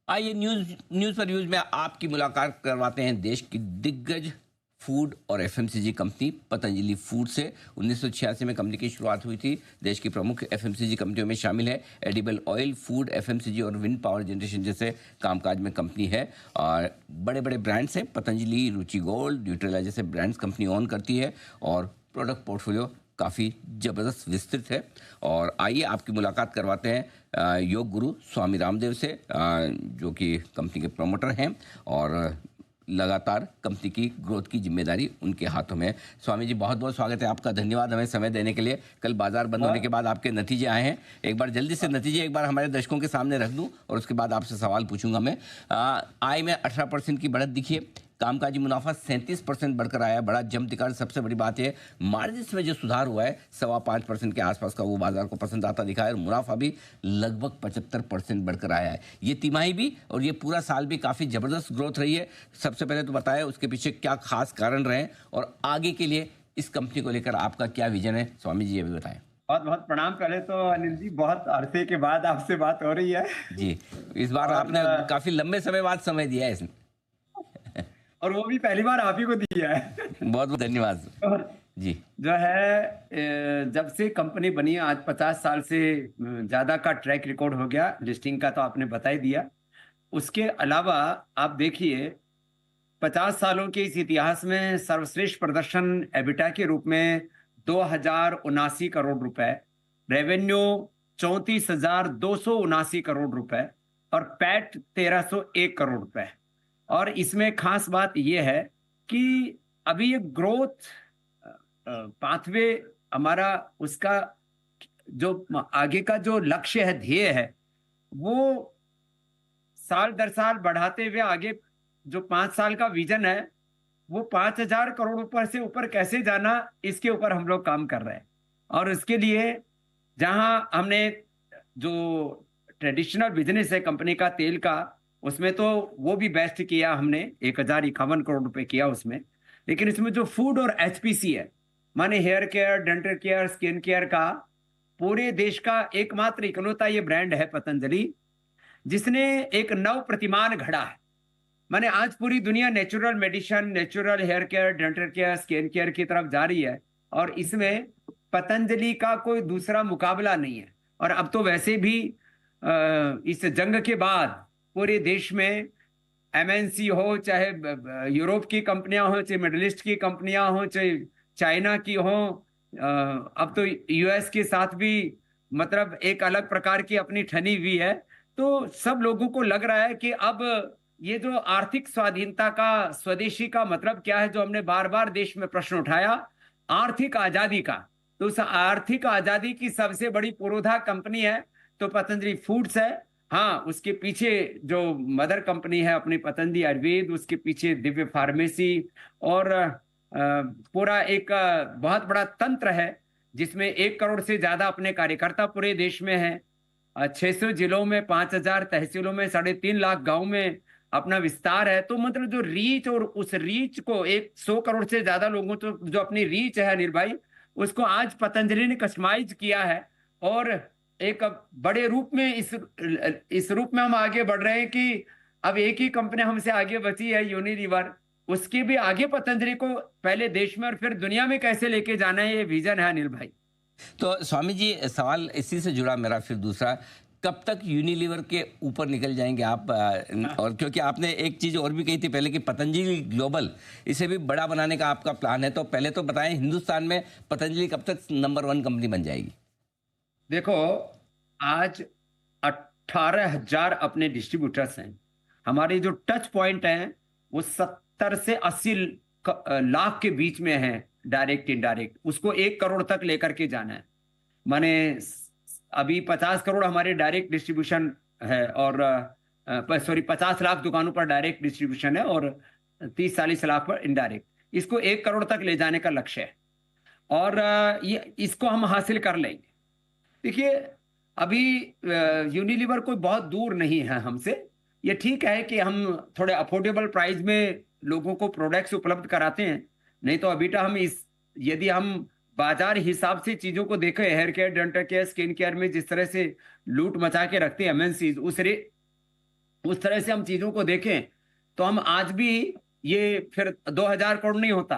आइए न्यूज़ पर व्यूज में आपकी मुलाकात करवाते हैं देश की दिग्गज फूड और एफएमसीजी कंपनी पतंजलि फूड से। 1986 में कंपनी की शुरुआत हुई थी। देश की प्रमुख एफएमसीजी कंपनियों में शामिल है। एडिबल ऑयल, फूड, एफएमसीजी और विंड पावर जनरेशन जैसे कामकाज में कंपनी है और बड़े बड़े ब्रांड्स हैं। पतंजलि, रुचि गोल्ड, न्यूट्रेला जैसे ब्रांड्स कंपनी ओन करती है और प्रोडक्ट पोर्टफोलियो काफ़ी ज़बरदस्त विस्तृत है। और आइए आपकी मुलाकात करवाते हैं योग गुरु स्वामी रामदेव से, जो कि कंपनी के प्रमोटर हैं और लगातार कंपनी की ग्रोथ की जिम्मेदारी उनके हाथों में है। स्वामी जी, बहुत बहुत स्वागत है आपका। धन्यवाद हमें समय देने के लिए। कल बाजार बंद होने के बाद आपके नतीजे आए हैं। एक बार जल्दी से नतीजे एक बार हमारे दर्शकों के सामने रख दूं और उसके बाद आपसे सवाल पूछूंगा मैं। आय में 18% की बढ़त दिखी है। कामकाजी मुनाफा 37% बढ़कर आया, बड़ा जंप दिखा। सबसे बड़ी बात है मार्जिन्स में जो सुधार हुआ है 5.25% के आसपास का, वो बाजार को पसंद आता दिखा है और मुनाफा भी लगभग 75% बढ़कर आया है। ये तिमाही भी और ये पूरा साल भी काफ़ी ज़बरदस्त ग्रोथ रही है। सबसे पहले तो बताएं उसके पीछे क्या खास कारण रहे और आगे के लिए इस कंपनी को लेकर आपका क्या विजन है। स्वामी जी, ये भी बताएं। बहुत बहुत प्रणाम। पहले तो अनिल जी, बहुत अरसे के बाद आपसे बात हो रही है। जी, इस बार आपने काफ़ी लंबे समय बाद समय दिया है इसमें और वो भी पहली बार आप ही को दिया है। बहुत बहुत धन्यवाद जी। जो है, जब से कंपनी बनी आज 50 साल से ज्यादा का ट्रैक रिकॉर्ड हो गया। लिस्टिंग का तो आपने बता ही दिया। उसके अलावा आप देखिए, 50 सालों के इस इतिहास में सर्वश्रेष्ठ प्रदर्शन एबिटा के रूप में 2079 करोड़ रुपए, रेवेन्यू 34,279 करोड़ रुपए और पैट 1301 करोड़ रुपए। और इसमें खास बात यह है कि अभी ये ग्रोथ पाथवे हमारा, उसका जो आगे का जो लक्ष्य है, ध्येय है, वो साल दर साल बढ़ाते हुए आगे जो 5 साल का विजन है, वो 5,000 करोड़ ऊपर से ऊपर कैसे जाना, इसके ऊपर हम लोग काम कर रहे हैं। और उसके लिए जहां हमने जो ट्रेडिशनल बिजनेस है कंपनी का, तेल का, उसमें तो वो भी बेस्ट किया हमने, 1,051 करोड़ रुपए किया उसमें। लेकिन इसमें जो फूड और एचपीसी है, माने hair care, dental care, skin care का, पूरे देश का एकमात्र इकलौता ये ब्रांड है पतंजलि, जिसने एक नव प्रतिमान घड़ा है। माने आज पूरी दुनिया natural medicine, natural hair care, dental care, skin care की तरफ जा रही है और इसमें पतंजलि का कोई दूसरा मुकाबला नहीं है। और अब तो वैसे भी इस जंग के बाद पूरे देश में एमएनसी हो, चाहे यूरोप की कंपनियां हो, चाहे मिडिल ईस्ट की कंपनियां हो, चाहे चाइना की हो, अब तो यूएस के साथ भी मतलब एक अलग प्रकार की अपनी ठनी हुई है। तो सब लोगों को लग रहा है कि अब ये जो आर्थिक स्वाधीनता का, स्वदेशी का मतलब क्या है, जो हमने बार बार देश में प्रश्न उठाया, आर्थिक आजादी का, तो उस आर्थिक आजादी की सबसे बड़ी पुरोधा कंपनी है तो पतंजलि फूड्स है। हाँ, उसके पीछे जो मदर कंपनी है अपनी पतंजलि आयुर्वेद, उसके पीछे दिव्य फार्मेसी और पूरा एक बहुत बड़ा तंत्र है, जिसमें 1 करोड़ से ज्यादा अपने कार्यकर्ता पूरे देश में हैं। 600 जिलों में, 5,000 तहसीलों में, 3.5 लाख गांव में अपना विस्तार है। तो मतलब जो रीच, और उस रीच को 100 करोड़ से ज्यादा लोगों तो जो अपनी रीच है अनिल भाई, उसको आज पतंजलि ने कस्टमाइज किया है। और एक बड़े रूप में इस रूप में हम आगे बढ़ रहे हैं कि अब एक ही कंपनी हमसे आगे बची है, यूनिलीवर। उसके भी आगे पतंजलि को पहले देश में और फिर दुनिया में कैसे लेके जाना है, ये विजन है अनिल भाई। तो स्वामी जी, सवाल इसी से जुड़ा मेरा फिर दूसरा, कब तक यूनिलीवर के ऊपर निकल जाएंगे आप? और क्योंकि आपने एक चीज़ और भी कही थी पहले कि पतंजलि ग्लोबल, इसे भी बड़ा बनाने का आपका प्लान है। तो पहले तो बताएं, हिंदुस्तान में पतंजलि कब तक नंबर 1 कंपनी बन जाएगी? देखो, आज 18,000 अपने डिस्ट्रीब्यूटर्स हैं। हमारे जो टच पॉइंट हैं वो 70 से 80 लाख के बीच में है, डायरेक्ट इनडायरेक्ट। उसको 1 करोड़ तक लेकर के जाना है। माने अभी 50 करोड़ हमारे डायरेक्ट डिस्ट्रीब्यूशन है और सॉरी, 50 लाख दुकानों पर डायरेक्ट डिस्ट्रीब्यूशन है और 30-40 लाख पर इनडायरेक्ट। इसको 1 करोड़ तक ले जाने का लक्ष्य है और ये इसको हम हासिल कर लेंगे। देखिए, अभी यूनिलीवर कोई बहुत दूर नहीं है हमसे। ये ठीक है कि हम थोड़े अफोर्डेबल प्राइस में लोगों को प्रोडक्ट्स उपलब्ध कराते हैं। नहीं तो अभी तो हम यदि हम बाजार हिसाब से चीजों को देखें, hair care, dental care, skin care में जिस तरह से लूट मचा के रखते हैं एमएनसीज, उस तरह से हम चीजों को देखें तो हम आज भी ये फिर 2,000 करोड़ नहीं होता,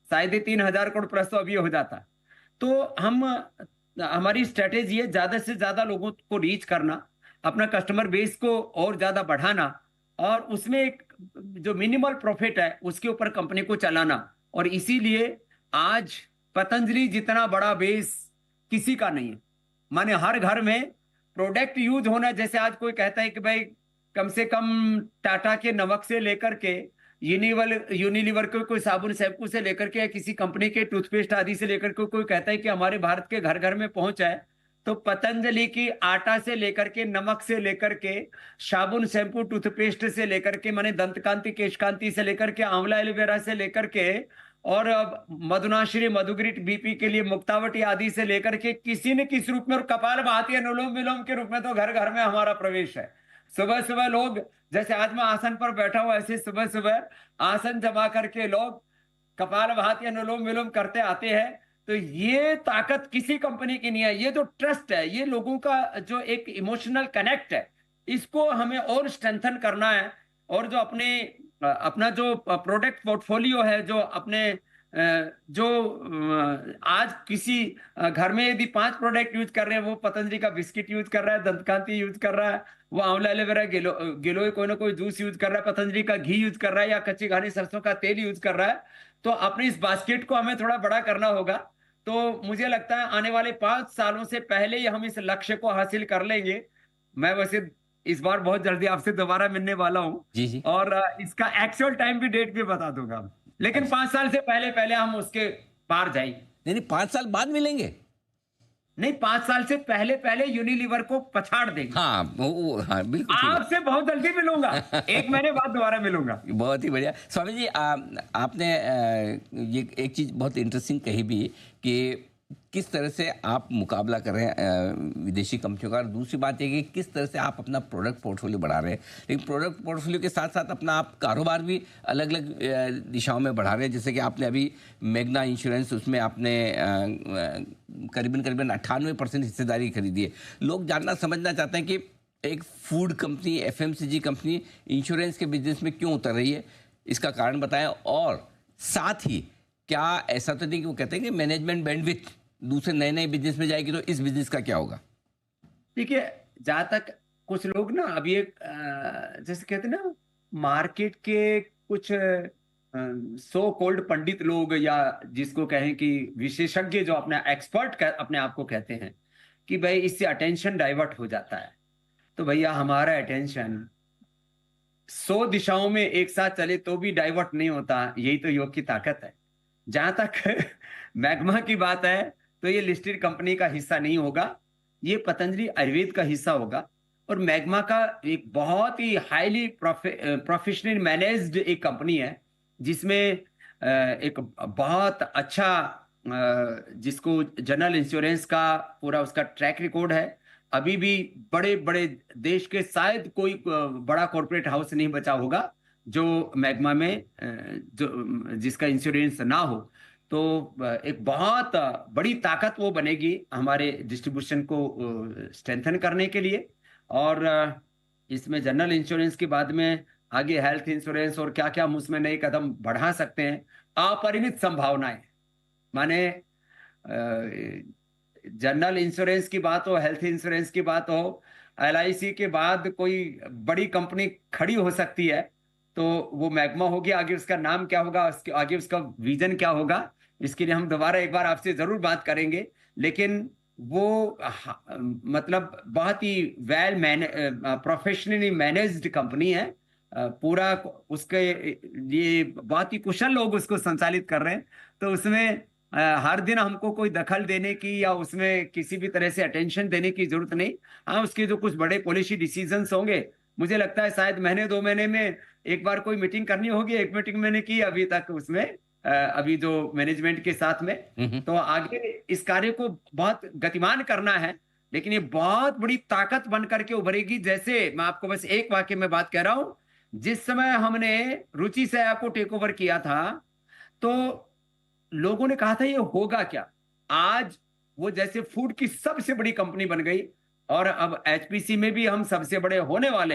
शायद ही 3,000 करोड़ प्लस तो अभी हो जाता। तो हम हमारी स्ट्रेटेजी है ज्यादा से ज्यादा लोगों को रीच करना, अपना कस्टमर बेस को और ज्यादा बढ़ाना, और उसमें एक जो मिनिमल प्रॉफिट है उसके ऊपर कंपनी को चलाना। और इसीलिए आज पतंजलि जितना बड़ा बेस किसी का नहीं है। माने हर घर में प्रोडक्ट यूज होना, जैसे आज कोई कहता है कि भाई कम से कम टाटा के नमक से लेकर के यूनिलीवर के कोई साबुन शैम्पू से लेकर के, या किसी कंपनी के टूथपेस्ट आदि से लेकर के कोई कहता है कि हमारे भारत के घर घर में पहुंच है, तो पतंजलि की आटा से लेकर के, नमक से लेकर के, साबुन शैम्पू टूथपेस्ट से लेकर के, माने दंतकांति केशकांति से लेकर के, आंवला एलोवेरा से लेकर के, और मधुनाश्री मधुग्रिट बीपी के लिए मुक्तावटी आदि से लेकर के, किसी न किसी रूप में, और कपाल भाती अनुलोम विलोम के रूप में तो घर घर में हमारा प्रवेश है। सुबह सुबह लोग, जैसे आज मैं आसन पर बैठा हूं, ऐसे सुबह सुबह आसन जमा करके लोग कपालभाति अनुलोम विलोम करते आते हैं। तो ये ताकत किसी कंपनी की नहीं है। ये जो ट्रस्ट है, ये लोगों का जो एक इमोशनल कनेक्ट है, इसको हमें और स्ट्रेंथन करना है। और जो अपना जो प्रोडक्ट पोर्टफोलियो है, जो अपने जो आज किसी घर में यदि 5 प्रोडक्ट यूज कर रहे हैं, वो पतंजलि का बिस्किट यूज कर रहा है, दंतकांति यूज कर रहा है, वो आंवला एलोवेरा गिलोय कोई ना कोई जूस यूज कर रहा है, पतंजलि का घी यूज कर रहा है, या कच्ची घानी सरसों का तेल यूज कर रहा है। तो अपने इस बास्केट को हमें थोड़ा बड़ा करना होगा। तो मुझे लगता है आने वाले 5 सालों से पहले ही हम इस लक्ष्य को हासिल कर लेंगे। मैं वैसे इस बार बहुत जल्दी आपसे दोबारा मिलने वाला हूँ, जी जी। और इसका एक्चुअल टाइम भी, डेट भी बता दूंगा, लेकिन 5 साल से पहले पहले हम उसके पार जाए। नहीं नहीं, 5 साल बाद मिलेंगे। नहीं, 5 साल से पहले पहले यूनिलीवर को पछाड़ देंगे। हाँ हाँ बिल्कुल ठीक है। आपसे बहुत जल्दी मिलूंगा, 1 महीने बाद दोबारा मिलूंगा। बहुत ही बढ़िया स्वामी जी। आपने ये एक चीज़ बहुत इंटरेस्टिंग कही भी कि किस तरह से आप मुकाबला कर रहे हैं विदेशी कंपनियों का, और दूसरी बात ये कि किस तरह से आप अपना प्रोडक्ट पोर्टफोलियो बढ़ा रहे हैं। लेकिन प्रोडक्ट पोर्टफोलियो के साथ साथ अपना आप कारोबार भी अलग अलग दिशाओं में बढ़ा रहे हैं। जैसे कि आपने अभी मैग्ना इंश्योरेंस, उसमें आपने करीबन करीबन 98% हिस्सेदारी खरीदी है। लोग जानना समझना चाहते हैं कि एक food company, FMCG company insurance के बिजनेस में क्यों उतर रही है, इसका कारण बताएं। और साथ ही क्या ऐसा तो नहीं कि वो कहते हैं कि मैनेजमेंट बैंडविड्थ दूसरे नए नए बिजनेस में जाएगी, तो इस बिजनेस का क्या होगा? देखिए, जहां तक कुछ लोग ना अभी एक जैसे कहते हैं ना, मार्केट के कुछ सो कॉल्ड पंडित लोग, या जिसको कहें कि विशेषज्ञ, जो अपना एक्सपर्ट अपने आप को कहते हैं कि भाई इससे अटेंशन डाइवर्ट हो जाता है। तो भैया, हमारा अटेंशन 100 दिशाओं में एक साथ चले तो भी डाइवर्ट नहीं होता। यही तो योग की ताकत है। जहां तक मैग्मा की बात है, तो ये लिस्टेड कंपनी का हिस्सा नहीं होगा, ये पतंजलि आयुर्वेद का हिस्सा होगा। और मैग्मा का एक बहुत ही हाईली प्रोफेशनल मैनेज्ड एक कंपनी है, जिसमें एक बहुत अच्छा जिसको जनरल इंश्योरेंस का पूरा उसका ट्रैक रिकॉर्ड है। अभी भी बड़े बड़े देश के शायद कोई बड़ा कॉर्पोरेट हाउस नहीं बचा होगा जो मैग्मा में जो जिसका इंश्योरेंस ना हो। तो एक बहुत बड़ी ताकत वो बनेगी हमारे डिस्ट्रीब्यूशन को स्ट्रेंथन करने के लिए। और इसमें जनरल इंश्योरेंस के बाद में आगे हेल्थ इंश्योरेंस और क्या क्या हम उसमें नए कदम बढ़ा सकते हैं। अपरिमित संभावनाएं, माने जनरल इंश्योरेंस की बात हो, हेल्थ इंश्योरेंस की बात हो, एलआईसी के बाद कोई बड़ी कंपनी खड़ी हो सकती है, तो वो मैग्मा होगी। आगे उसका नाम क्या होगा, उसके आगे उसका विजन क्या होगा, इसके लिए हम दोबारा एक बार आपसे जरूर बात करेंगे। लेकिन वो मतलब बहुत ही वेल प्रोफेशनली मैनेज्ड कंपनी है। पूरा उसके लिए बहुत ही कुशल लोग उसको संचालित कर रहे हैं। तो उसमें हर दिन हमको कोई दखल देने की या उसमें किसी भी तरह से अटेंशन देने की जरूरत नहीं। हाँ, उसके जो कुछ बड़े पॉलिसी डिसीजंस होंगे, मुझे लगता है शायद महीने 2 महीने में एक बार कोई मीटिंग करनी होगी। एक मीटिंग मैंने की अभी तक उसमें, अभी जो मैनेजमेंट के साथ में। तो आगे इस कार्य को बहुत गतिमान करना है, लेकिन ये बहुत बड़ी ताकत बन करके उभरेगी। जैसे मैं आपको बस एक वाक्य में बात कह रहा हूं, जिस समय हमने रुचि से को टेक ओवर किया था, तो लोगों ने कहा था ये होगा क्या। आज वो जैसे फूड की सबसे बड़ी कंपनी बन गई, और अब एचपीसी में भी हम सबसे बड़े होने वाले